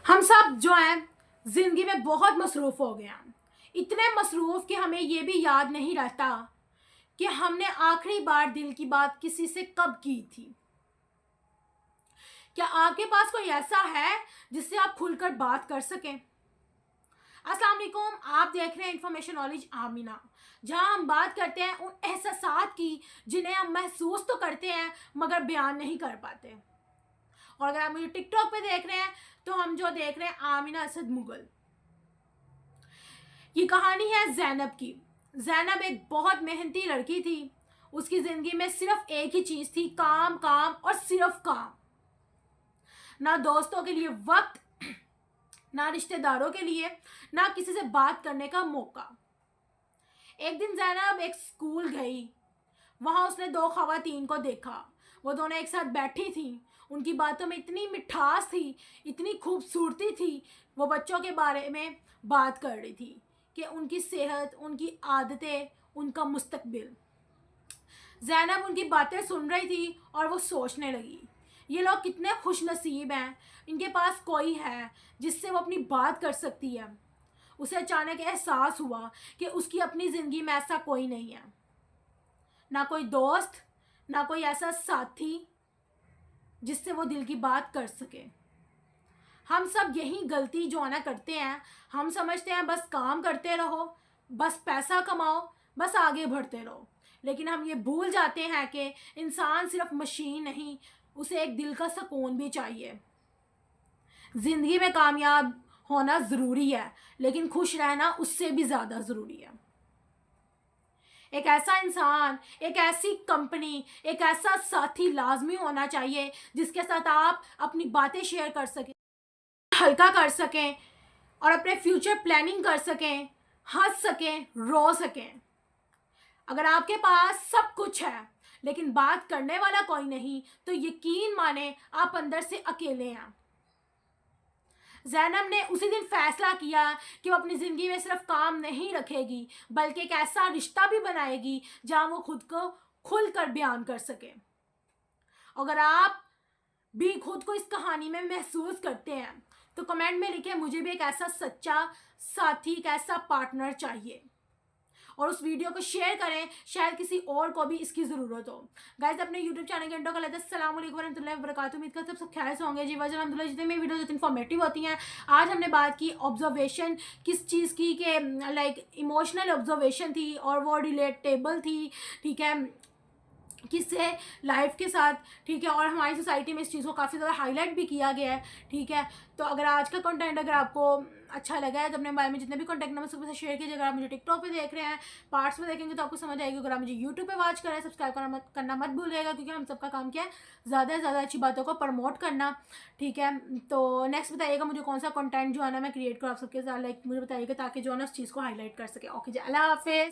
हम सब जो हैं ज़िंदगी में बहुत मसरूफ़ हो गए हैं, इतने मसरूफ़ कि हमें ये भी याद नहीं रहता कि हमने आखिरी बार दिल की बात किसी से कब की थी। क्या आपके पास कोई ऐसा है जिससे आप खुलकर बात कर सकें? अस्सलाम वालेकुम, आप देख रहे हैं इन्फॉर्मेशन नॉलेज आमिना, जहां हम बात करते हैं उन एहसासात की जिन्हें हम महसूस तो करते हैं मगर बयान नहीं कर पाते। और अगर आप मुझे टिकटॉक पे देख रहे हैं तो हम जो देख रहे हैं आमिना असद मुगल। ये कहानी है ज़ैनब की। ज़ैनब एक बहुत मेहनती लड़की थी। उसकी ज़िंदगी में सिर्फ एक ही चीज़ थी, काम काम और सिर्फ काम। ना दोस्तों के लिए वक्त, ना रिश्तेदारों के लिए, ना किसी से बात करने का मौका। एक दिन ज़ैनब एक स्कूल गई। वहाँ उसने दो ख़वातीन को देखा। वो दोनों एक साथ बैठी थीं। उनकी बातों में इतनी मिठास थी, इतनी खूबसूरती थी। वो बच्चों के बारे में बात कर रही थी कि उनकी सेहत, उनकी आदतें, उनका मुस्तकबिल। ज़ैनब उनकी बातें सुन रही थी और वो सोचने लगी, ये लोग कितने खुश नसीब हैं, इनके पास कोई है जिससे वो अपनी बात कर सकती है। उसे अचानक एहसास हुआ कि उसकी अपनी ज़िंदगी में ऐसा कोई नहीं है, ना कोई दोस्त, ना कोई ऐसा साथी जिससे वो दिल की बात कर सके। हम सब यही गलती जो है ना करते हैं। हम समझते हैं बस काम करते रहो, बस पैसा कमाओ, बस आगे बढ़ते रहो। लेकिन हम ये भूल जाते हैं कि इंसान सिर्फ मशीन नहीं, उसे एक दिल का सुकून भी चाहिए। ज़िंदगी में कामयाब होना ज़रूरी है, लेकिन खुश रहना उससे भी ज़्यादा ज़रूरी है। एक ऐसा इंसान, एक ऐसी कंपनी, एक ऐसा साथी लाजमी होना चाहिए जिसके साथ आप अपनी बातें शेयर कर सकें, हल्का कर सकें और अपने फ्यूचर प्लानिंग कर सकें, हंस सकें, रो सकें। अगर आपके पास सब कुछ है लेकिन बात करने वाला कोई नहीं, तो यकीन माने आप अंदर से अकेले हैं। ज़ैनब ने उसी दिन फैसला किया कि वो अपनी ज़िंदगी में सिर्फ काम नहीं रखेगी, बल्कि एक ऐसा रिश्ता भी बनाएगी जहाँ वो खुद को खुलकर बयान कर सके। अगर आप भी खुद को इस कहानी में महसूस करते हैं तो कमेंट में लिखें, मुझे भी एक ऐसा सच्चा साथी, एक ऐसा पार्टनर चाहिए। और उस वीडियो को शेयर करें, शायद किसी और को भी इसकी ज़रूरत हो। गाइस, अपने यूट्यूब चैनल के एंटर कर लेते हैं। अस्सलाम वालेकुम वरहमतुल्लाहि वबरकातुहू। उम्मीद करते हैं सब खैर से होंगे। जी वजह अल्हम्दुलिल्लाह, जितने भी वीडियो इन्फॉर्मेटिव होती हैं। आज हमने बात की ऑब्जर्वेशन, किस चीज़ की, कि लाइक इमोशनल ऑब्जर्वेशन थी और वो रिलेटेबल थी, ठीक है, किससे, लाइफ के साथ, ठीक है। और हमारी सोसाइटी में इस चीज़ को काफ़ी ज़्यादा हाईलाइट भी किया गया है, ठीक है। तो अगर आज का कंटेंट अगर आपको अच्छा लगा है तो अपने मोबाइल में जितने भी कॉन्टैक्ट नंबर सबके साथ शेयर कीजिए। अगर आप मुझे टिकटॉक पे देख रहे हैं, पार्ट्स में देखेंगे तो आपको समझ आएगी। अगर आप मुझे यूट्यूब पे वॉच कर रहे हैं, सब्सक्राइब करना मत भूलिएगा, क्योंकि हम सबका काम क्या है, ज़्यादा से ज़्यादा अच्छी बातों को प्रमोट करना, ठीक है। तो नेक्स्ट बताइएगा मुझे कौन सा कंटेंट जो है ना मैं क्रिएट करूँ आप सबके साथ, लाइक मुझे बताइएगा, ताकि जो है ना उस चीज़ को हाईलाइट कर सके। ओके जी, अल्लाह हाफिज़।